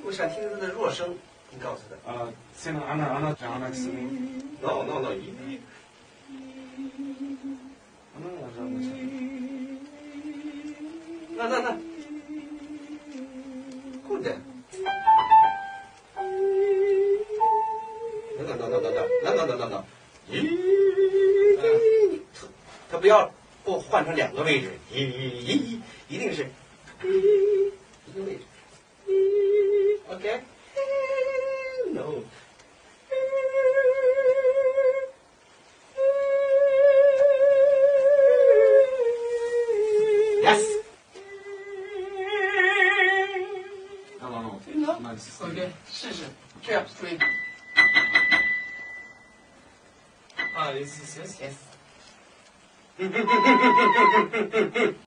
我想听它的弱声，你告诉他。새는 안 하지 않았으니. No, no, no. 이. 안 하지 않았으니. 나. Good. No. 他不要换成两个位置，一定是一个位置。OK。No。Yes。OK， 试试，这样注意。Yes.